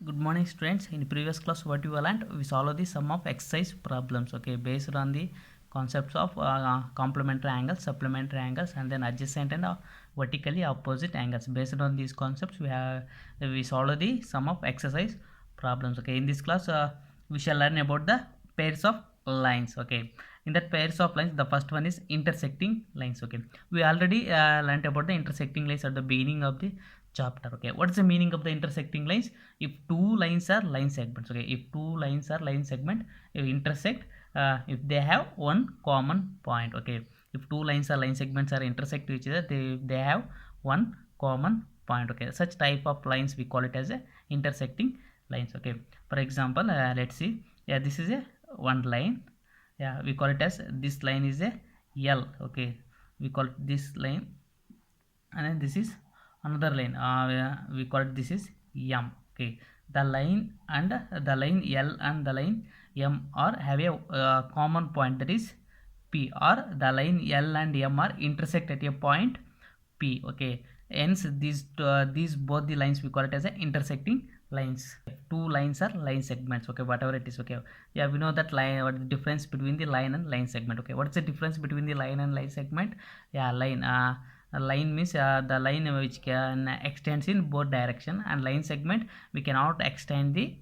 Good morning, students. In previous class, what you learned, we solved the sum of exercise problems. Okay, based on the concepts of complementary angles, supplementary angles, and then adjacent and vertically opposite angles. Based on these concepts, we solved the sum of exercise problems. Okay, in this class, we shall learn about the pairs of lines. Okay, in that pairs of lines, the first one is intersecting lines. Okay, we already learned about the intersecting lines at the beginning of the chapter. Okay, what's the meaning of the intersecting lines? If two lines are line segments, okay, if two lines are line segment, if intersect, if they have one common point, okay, if two lines are line segments are intersect each other, they have one common point, okay, such type of lines we call it as a intersecting lines. Okay, for example, let's see, yeah, this is a one line, yeah, we call it as, this line is a L, okay, we call this line, and then this is another line, we call it, this is M. Okay, the line and the line L and the line M are have a common point, that is P, or the line L and M are intersect at a point P. Okay, hence these both the lines we call it as a intersecting lines. Two lines are line segments, okay, whatever it is. Okay, yeah, we know that line, what is the difference between the line and line segment. Okay, what's the difference between the line and line segment? Yeah, line, line means the line which can extends in both direction, and line segment we cannot extend the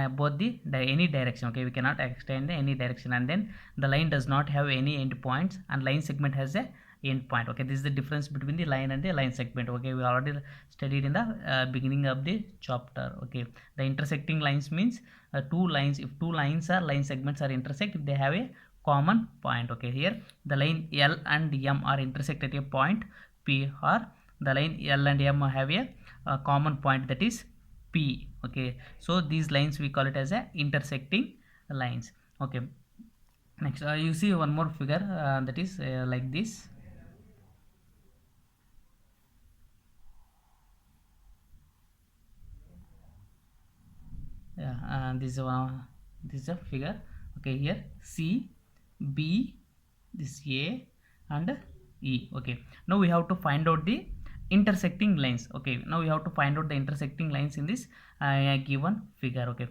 both the any direction. Okay, we cannot extend any direction, and then the line does not have any end points, and line segment has a end point. Okay, this is the difference between the line and the line segment. Okay, we already studied in the beginning of the chapter. Okay, the intersecting lines means two lines, if two lines are line segments are intersect, if they have a common point. Okay, here the line L and M are intersect at a point P, or the line L and M have a common point, that is P. Okay, so these lines we call it as a intersecting lines. Okay, next, you see one more figure, that is like this. Yeah, this is a figure. Okay, here C, B, this A and E. Okay, now we have to find out the intersecting lines. Okay, now we have to find out the intersecting lines in this given figure. Okay,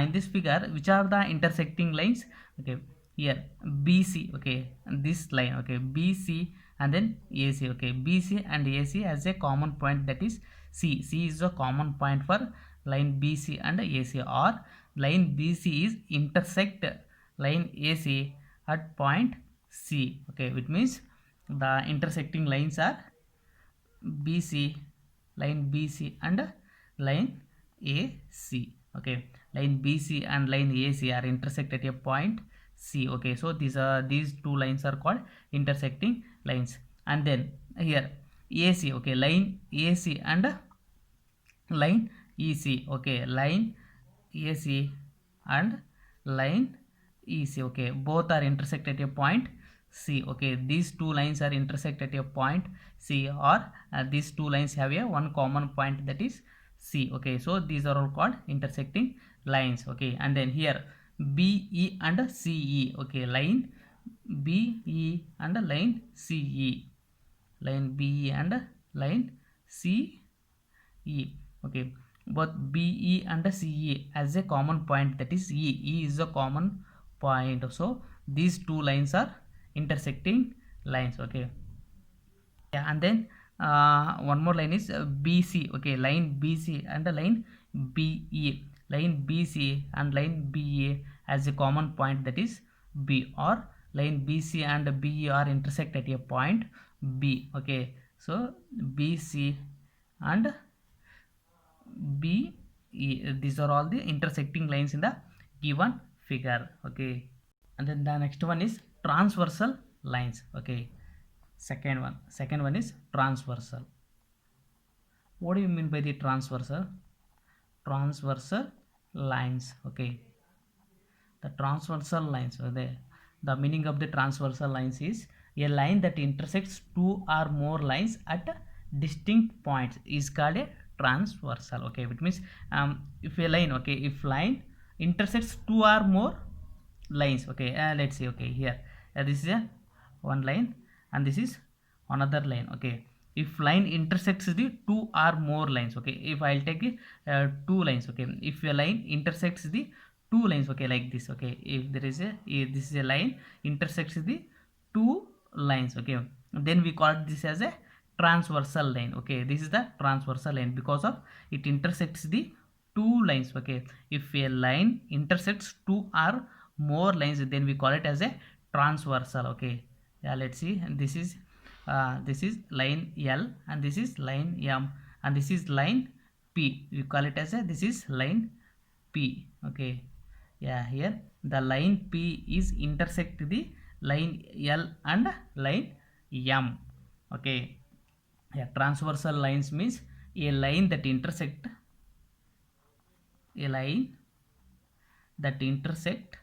in this figure, which are the intersecting lines? Okay, here BC. Okay, this line. Okay, BC and then AC. Okay, BC and AC has a common point, that is C. C is a common point for line BC and AC, or line BC is intersect line AC at point C. Okay, which means the intersecting lines are BC, line BC and line AC. Okay, line BC and line AC are intersect at a point C. Okay, so these two lines are called intersecting lines. And then here AC. Okay, line AC and line EC. Okay, line AC and line EC. Okay, both are intersect at a point C. Okay, these two lines are intersect at a point C, or these two lines have a one common point, that is C. Okay, so these are all called intersecting lines. Okay, and then here BE and CE. Okay, line BE and line CE, line BE and line CE. Okay, both BE and CE has a common point, that is E. E is a common point, so these two lines are intersecting lines. Okay, yeah, and then one more line is BC. Okay, line BC and the line BE, line BC and line BE has a common point, that is B, or line BC and BE are intersect at a point B. Okay, so BC and B, E, these are all the intersecting lines in the given figure. Okay, and then the next one is transversal lines. Okay, second one is transversal. What do you mean by the transversal lines? Okay, the transversal lines, the meaning of the transversal lines is a line that intersects two or more lines at distinct points is called a transversal. Okay, which means if a line, okay, if line intersects two or more lines. Okay, let's see. Okay, here this is a one line and this is another line. Okay, if line intersects the two or more lines. Okay, if I'll take two lines. Okay, if a line intersects the two lines, okay, like this. Okay, if there is a, if this is a line intersects the two lines, okay, then we call this as a transversal line. Okay, this is the transversal line because of it intersects the two lines. Okay, if a line intersects two or more lines, then we call it as a transversal. Okay, yeah, let's see. And this is line L, and this is line M, and this is line P. We call it as a, this is line P. Okay, yeah, here the line P is intersect the line L and line M. Okay, yeah, transversal lines means a line that intersect, a line that intersect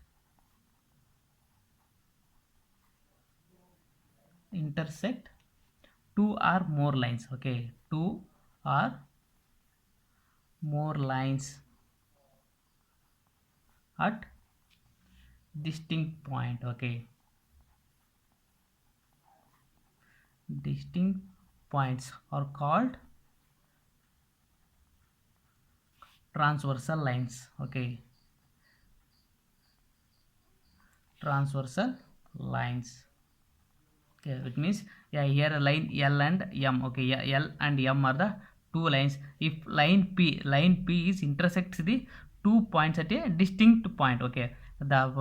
two or more lines. Okay, two or more lines at distinct point. Okay, distinct points are called transversal lines. Okay, transversal lines. Okay, it means, yeah, here a line L and M. Okay, yeah, L and M are the two lines. If line P is intersects the two points at a distinct point. Okay, the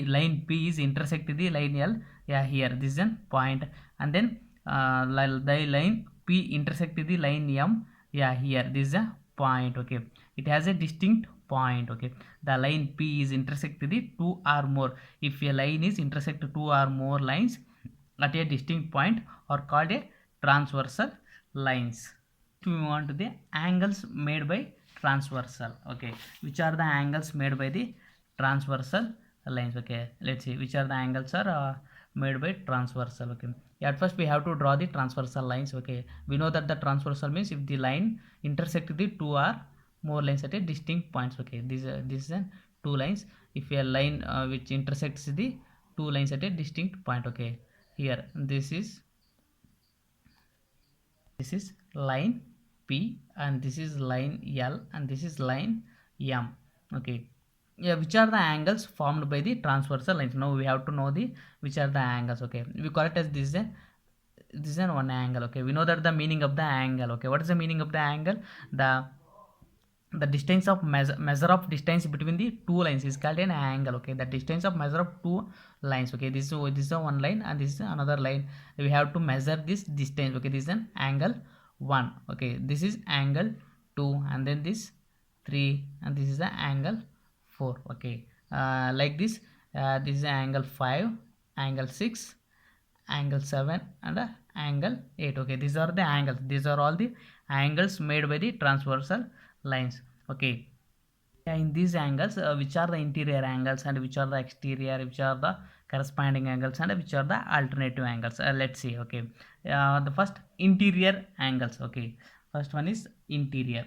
line P is intersect the line L. Yeah, here this is a point, and then the line P intersect the line M. Yeah, here this is a point. Okay, it has a distinct point. Okay, the line P is intersect the two or more. If a line is intersect two or more lines at a distinct point are called a transversal lines. We move on to the angles made by transversal. Okay, which are the angles made by the transversal lines? Okay, let's see which are the angles are made by transversal. Okay, at first we have to draw the transversal lines. Okay, we know that the transversal means if the line intersect the two or more lines at a distinct points. Okay, this is two lines. If a line which intersects the two lines at a distinct point. Okay, here this is line P, and this is line L, and this is line M. Okay, yeah, which are the angles formed by the transversal lines? Now we have to know the which are the angles. Okay, we call it as this is one angle. Okay, we know that the meaning of the angle. Okay, what is the meaning of the angle? The distance of measure of distance between the two lines is called an angle. Okay, the distance of measure of two lines. Okay, this is one line and this is another line. We have to measure this distance. Okay, this is an angle 1. Okay, this is angle 2, and then this 3, and this is the angle 4. Okay, like this, this is angle 5, angle 6, angle 7, and angle 8. Okay, these are the angles. These are all the angles made by the transversal lines. Okay, yeah, in these angles, which are the interior angles and which are the exterior, which are the corresponding angles, and which are the alternative angles? Let's see. Okay, the first interior angles. Okay, first one is interior.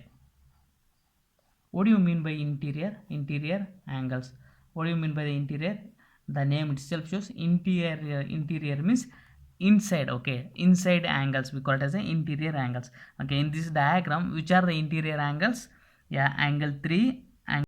What do you mean by interior angles? What do you mean by the interior? The name itself shows interior means inside. Okay, inside angles, we call it as a interior angles. Okay, in this diagram, which are the interior angles? Yeah, angle 3,